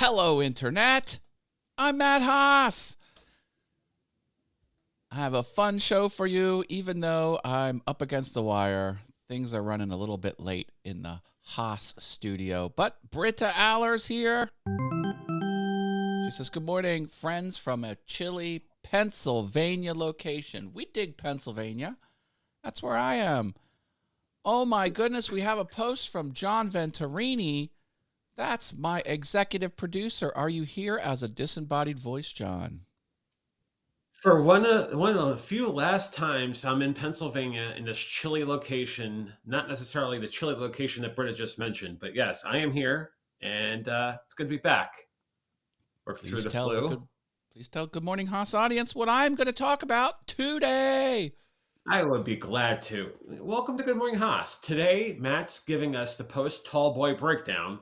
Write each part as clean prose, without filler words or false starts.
Hello, Internet. I'm Matt Haas. I have a fun show for you, even though I'm up against the wire. Things are running a little bit late in the Haas studio, but Britta Aller's here. She says, good morning, friends from a chilly Pennsylvania location. We dig Pennsylvania. That's where I am. Oh my goodness, we have a post from John Venturini. That's my executive producer. Are you here as a disembodied voice, John? For one of the few last times I'm in Pennsylvania in this chilly location, not necessarily the chilly location that Britta just mentioned, but yes, I am here, and it's good to be back. Worked through Please the tell the flu. good please tell Good Morning Haas audience what I'm going to talk about today. I would be glad to. Welcome to Good Morning Haas. Today, Matt's giving us the post Tall Boy breakdown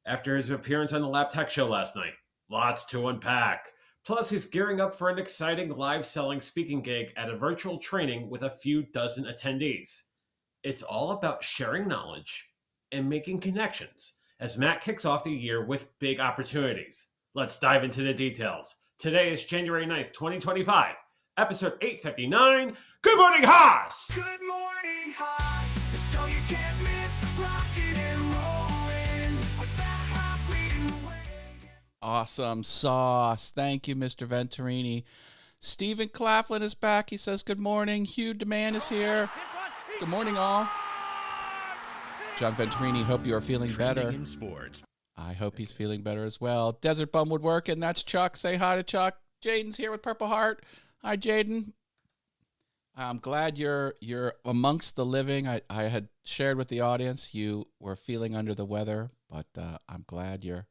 after his appearance on the Lap Tech Show last night. Lots to unpack. Plus, he's gearing up for an exciting live selling speaking gig at a virtual training with a few dozen attendees. It's all about sharing knowledge and making connections as Matt kicks off the year with big opportunities. Let's dive into the details. Today is January 9th, 2025, episode 859. Good morning, Haas! Good morning, Haas. So you can't miss rocking and rolling with that Haas leading the way. Awesome sauce. Thank you, Mr. Venturini. Stephen Claflin is back. He says, good morning. Hugh Demand is here. Good morning, all. John Venturini, hope you are feeling better. In sports. I hope he's feeling better as well. Desert Bum Woodworking, that's Chuck. Say hi to Chuck. Jaden's here with Purple Heart. Hi, Jaden. I'm glad you're amongst the living. I had shared with the audience you were feeling under the weather, but I'm glad you're.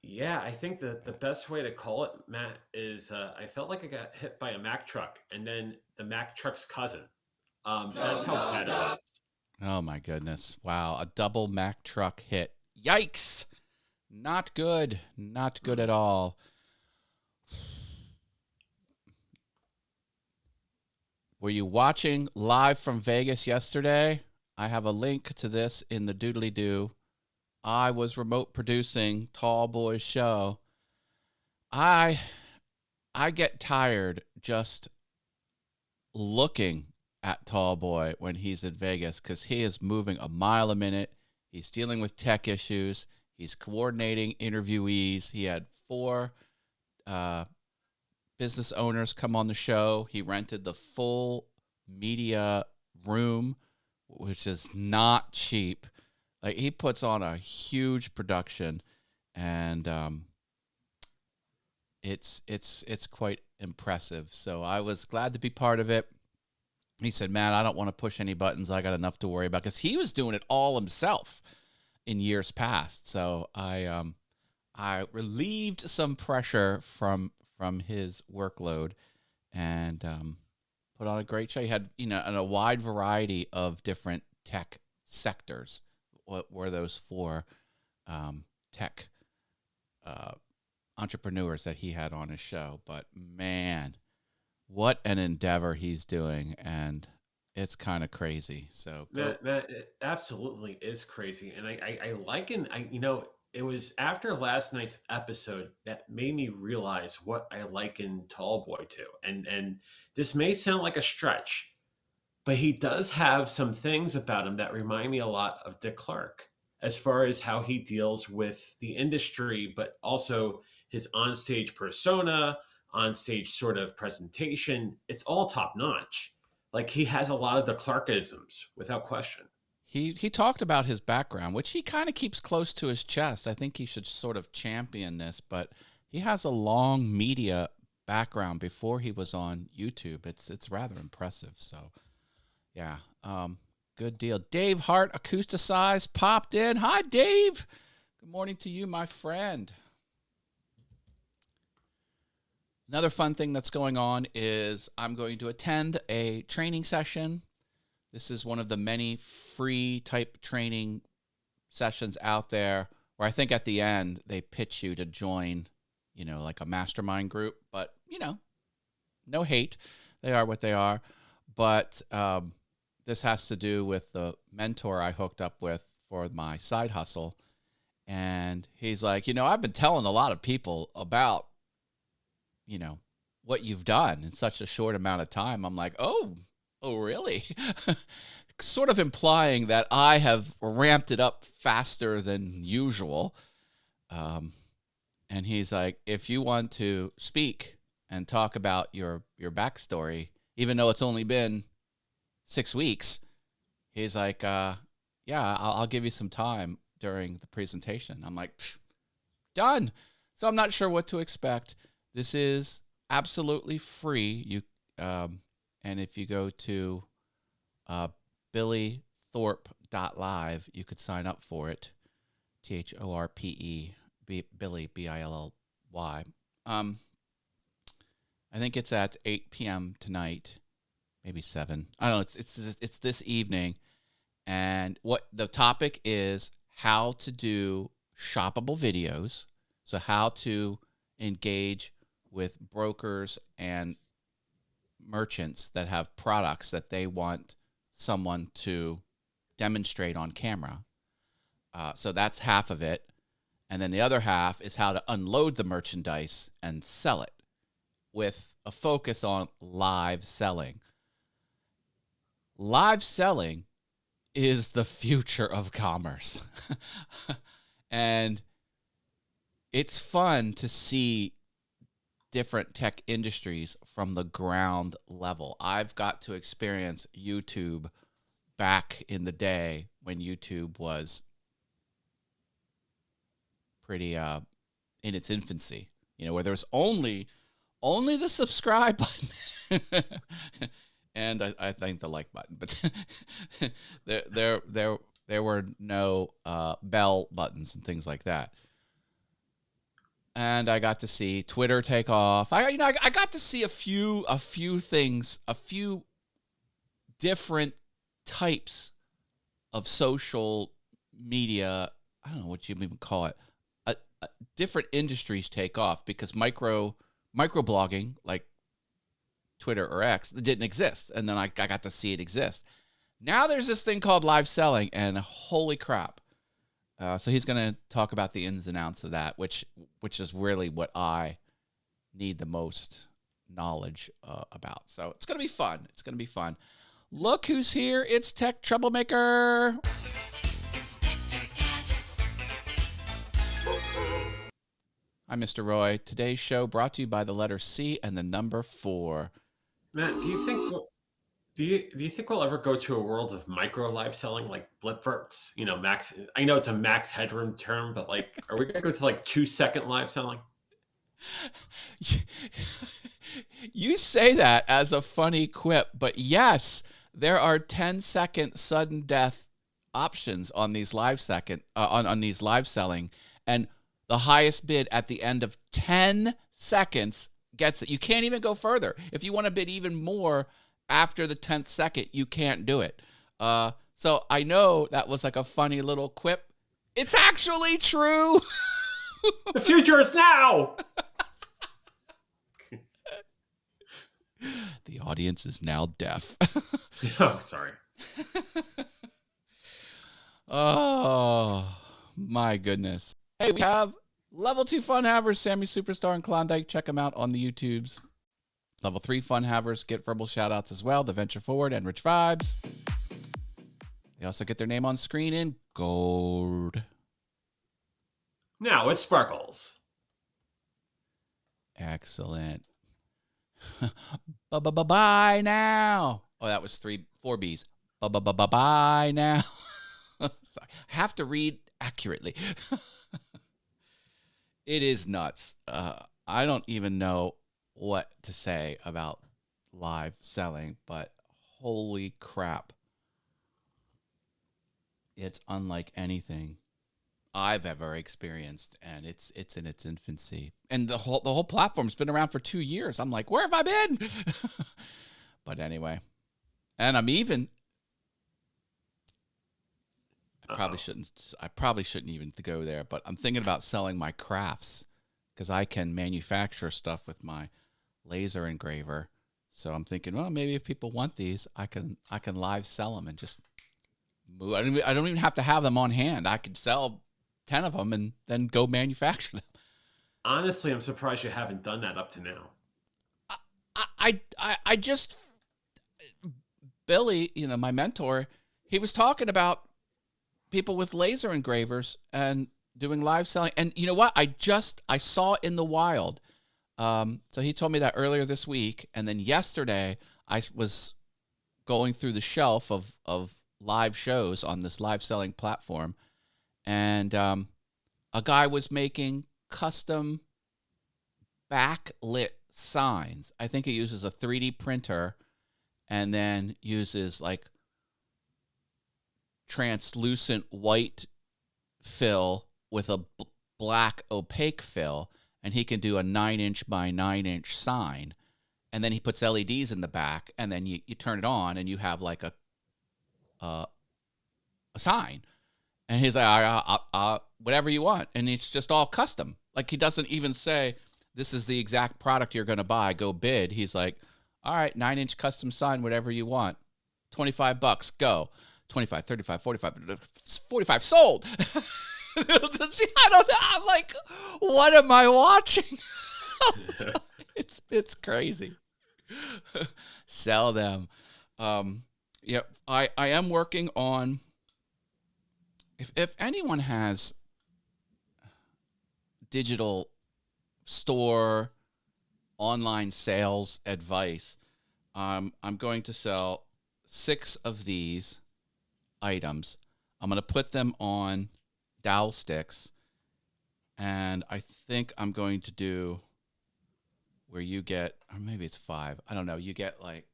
Yeah, I think the best way to call it, Matt, is I felt like I got hit by a Mack truck and then the Mack truck's cousin. That's how bad it was. Oh, my goodness. Wow, a double Mack truck hit. Yikes. Not good. Not good at all. Were you watching live from Vegas yesterday? I have a link to this in the doodly-doo. I was remote producing Tall Boy's show. I get tired just looking at Tall Boy when he's in Vegas because he is moving a mile a minute. He's dealing with tech issues. He's coordinating interviewees. He had 4 business owners come on the show. He rented the full media room, which is not cheap. Like, he puts on a huge production, and it's quite impressive. So I was glad to be part of it. He said, "Man, I don't want to push any buttons. I got enough to worry about," because he was doing it all himself in years past. So I relieved some pressure from his workload and put on a great show. He had a wide variety of different tech sectors. What were those 4 tech entrepreneurs that he had on his show? But man, what an endeavor he's doing, and it's kind of crazy. So Matt, it absolutely is crazy. And it was after last night's episode that made me realize what I liken Tall Boy to. And this may sound like a stretch, but he does have some things about him that remind me a lot of Dick Clark as far as how he deals with the industry, but also his onstage persona, onstage sort of presentation. It's all top notch. Like, he has a lot of the Clarkisms without question. He talked about his background, which he kind of keeps close to his chest. I think he should sort of champion this, but he has a long media background before he was on YouTube. It's rather impressive. So, yeah, good deal. Dave Hart, Acousticized, popped in. Hi, Dave. Good morning to you, my friend. Another fun thing that's going on is I'm going to attend a training session. This is one of the many free type training sessions out there where I think at the end they pitch you to join, like a mastermind group. But, no hate. They are what they are. But this has to do with the mentor I hooked up with for my side hustle. And he's like, I've been telling a lot of people about, what you've done in such a short amount of time. I'm like, oh, really? Sort of implying that I have ramped it up faster than usual. And he's like, if you want to speak and talk about your backstory, even though it's only been 6 weeks, he's like, yeah, I'll give you some time during the presentation. I'm like, done. So I'm not sure what to expect. This is absolutely free. And if you go to billythorpe.live, you could sign up for it. THORPE, Billy, BILLY. I think it's at 8 p.m. tonight, maybe 7. I don't know. It's this evening. And what the topic is, how to do shoppable videos. So how to engage with brokers and merchants that have products that they want someone to demonstrate on camera. So that's half of it. And then the other half is how to unload the merchandise and sell it with a focus on live selling. Live selling is the future of commerce. And it's fun to see different tech industries from the ground level. I've got to experience YouTube back in the day when YouTube was pretty in its infancy, where there was only the subscribe button and I think the like button, but there were no bell buttons and things like that. And I got to see Twitter take off. I got to see a few things, a few different types of social media. I don't know what you even call it. Different industries take off because microblogging, like Twitter or X, didn't exist. And then I got to see it exist. Now there's this thing called live selling, and holy crap. So he's going to talk about the ins and outs of that, which is really what I need the most knowledge about. So it's going to be fun. It's going to be fun. Look who's here. It's Tech Troublemaker. I'm Mr. Roy. Today's show brought to you by the letter C and the number 4. Matt, do you think we'll ever go to a world of micro live selling, like blipverts? Max. I know it's a max headroom term, but are we gonna go to 2-second live selling? You say that as a funny quip, but yes, there are 10-second sudden death options on these live on these live selling, and the highest bid at the end of 10 seconds gets it. You can't even go further. If you want to bid even more after the 10th second, you can't do it. So I know that was like a funny little quip. It's actually true. The future is now. The audience is now deaf. Oh, sorry. Oh, my goodness. Hey, we have Level 2 Fun Havers, Sammy Superstar and Klondike. Check them out on the YouTubes. Level 3 Fun Havers get verbal shout-outs as well. The Venture Forward and Rich Vibes. They also get their name on screen in gold. Now it sparkles. Excellent. Bye now. Oh, that was 4 B's. Bye now. Sorry. I have to read accurately. It is nuts. I don't even know what to say about live selling, but holy crap. It's unlike anything I've ever experienced, and it's in its infancy. And the whole platform's been around for 2 years. I'm like, where have I been? But anyway, and I'm even. I probably shouldn't even go there, but I'm thinking about selling my crafts because I can manufacture stuff with my laser engraver. So I'm thinking, well, maybe if people want these, I can live sell them and just move. I don't even have to have them on hand. I could sell 10 of them and then go manufacture them. Honestly, I'm surprised you haven't done that up to now. I just, Billy, my mentor, he was talking about people with laser engravers and doing live selling. And you know what? I saw it in the wild. So he told me that earlier this week. And then yesterday I was going through the shelf of live shows on this live selling platform. And a guy was making custom backlit signs. I think he uses a 3D printer and then uses like translucent white fill with a black opaque fill, and he can do a 9-inch by 9-inch sign. And then he puts LEDs in the back, and then you turn it on, and you have like a sign. And he's like, whatever you want. And it's just all custom. Like, he doesn't even say, this is the exact product you're going to buy. Go bid. He's like, all right, 9-inch custom sign, whatever you want. $25, go. 25, 35, 45, 45, sold. I don't know. I'm like, what am I watching? It's crazy. Sell them. Yeah, I am working on, if anyone has digital store online sales advice, I'm going to sell 6 of these items. I'm going to put them on dowel sticks, and I think I'm going to do where you get, or maybe it's 5, I don't know, you get like,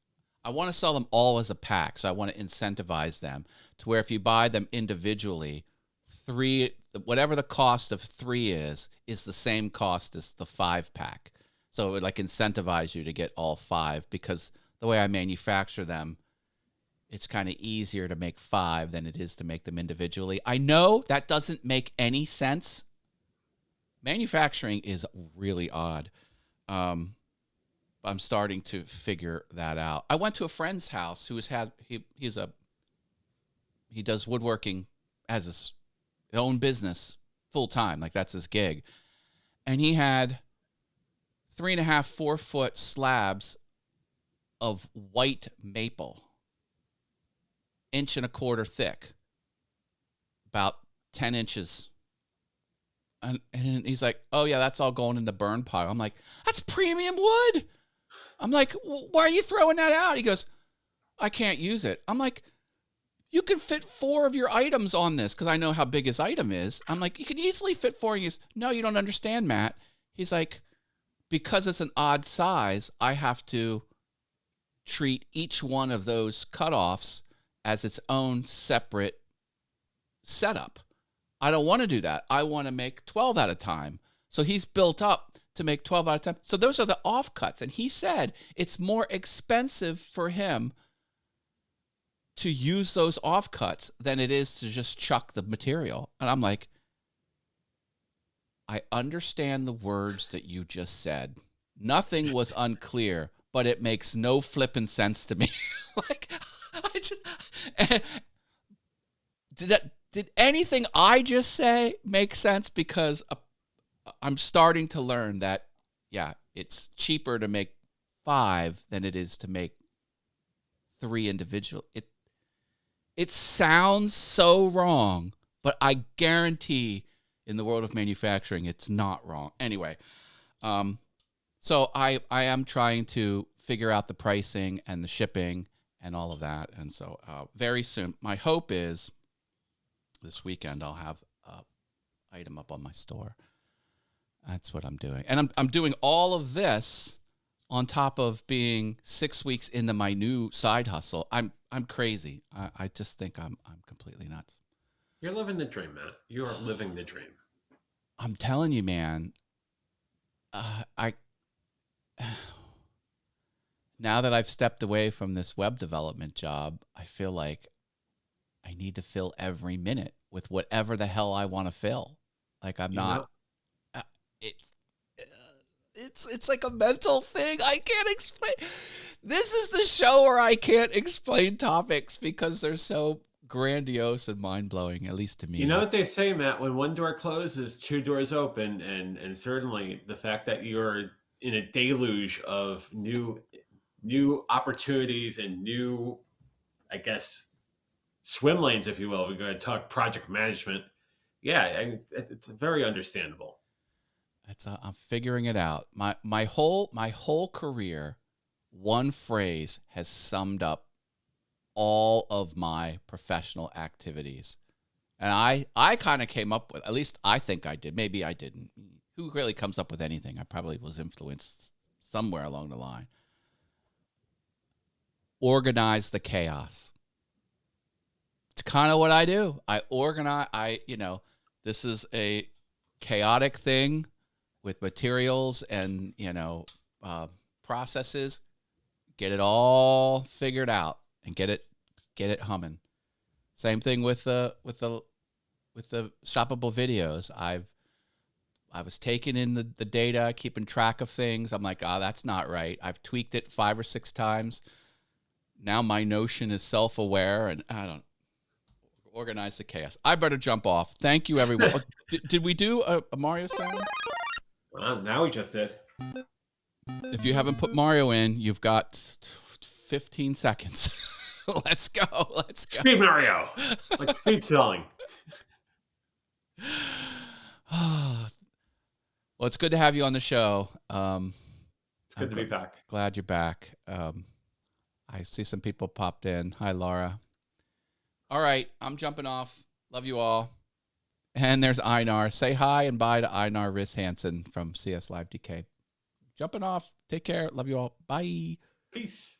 I want to sell them all as a pack, so I want to incentivize them to where if you buy them individually, 3, whatever the cost of 3 is the same cost as the 5-pack. So it would like incentivize you to get all 5, because the way I manufacture them, it's kind of easier to make 5 than it is to make them individually. I know that doesn't make any sense. Manufacturing is really odd. I'm starting to figure that out. I went to a friend's house who he does woodworking as his own business full time, like that's his gig. And he had 3.5, 4 foot slabs of white maple, 1.25 inches thick, about 10 inches. And he's like, oh yeah, that's all going in the burn pile. I'm like, that's premium wood. I'm like, why are you throwing that out? He goes, I can't use it. I'm like, you can fit 4 of your items on this, because I know how big his item is. I'm like, you can easily fit 4. He goes, no, you don't understand, Matt. He's like, because it's an odd size, I have to treat each one of those cutoffs as its own separate setup. I don't want to do that. I want to make 12 at a time. So he's built up to make 12 at a time. So those are the offcuts. And he said it's more expensive for him to use those offcuts than it is to just chuck the material. And I'm like, I understand the words that you just said. Nothing was unclear, but it makes no flipping sense to me. Like, did anything I just say make sense? Because I'm starting to learn that, yeah, it's cheaper to make 5 than it is to make 3 individual. It sounds so wrong, but I guarantee in the world of manufacturing, it's not wrong. Anyway, so I am trying to figure out the pricing and the shipping and all of that. And so very soon, my hope is this weekend I'll have an item up on my store. That's what I'm doing. And I'm doing all of this on top of being 6 weeks into my new side hustle. I'm crazy. I just think I'm completely nuts. You're living the dream, Matt. You are living the dream. I'm telling you, man. Now that I've stepped away from this web development job, I feel like I need to fill every minute with whatever the hell I want to fill. Like I'm not. It's like a mental thing. I can't explain. This is the show where I can't explain topics because they're so grandiose and mind-blowing, at least to me. You know what they say, Matt? When one door closes, two doors open, and certainly the fact that you're in a deluge of new opportunities and new, I guess, swim lanes, if you will. We're going to talk project management. Yeah, and it's very understandable. I'm figuring it out. My whole career, one phrase has summed up all of my professional activities. And I kind of came up with, at least I think I did. Maybe I didn't. Who really comes up with anything? I probably was influenced somewhere along the line. Organize the chaos. It's kind of what I do. I organize. This is a chaotic thing with materials and, processes. Get it all figured out and get it humming. Same thing with the shoppable videos. I was taking in the data, keeping track of things. I'm like, that's not right. I've tweaked it 5 or 6 times. Now my Notion is self-aware, and I don't organize the chaos. I better jump off. Thank you, everyone. Did we do a Mario sound? Now we just did. If you haven't put Mario in, you've got 15 seconds. Let's go. Speed Mario. Like speed selling. Well, it's good to have you on the show. It's good to be back. Glad you're back. I see some people popped in. Hi, Laura. All right, I'm jumping off. Love you all. And there's Einar. Say hi and bye to Einar Riss Hansen from CS Live DK. Jumping off. Take care. Love you all. Bye. Peace.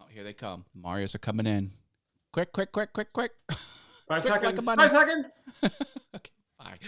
Oh, here they come. Marios are coming in. Quick. 5 Quick seconds. like a bunny. 5 seconds. Okay, bye.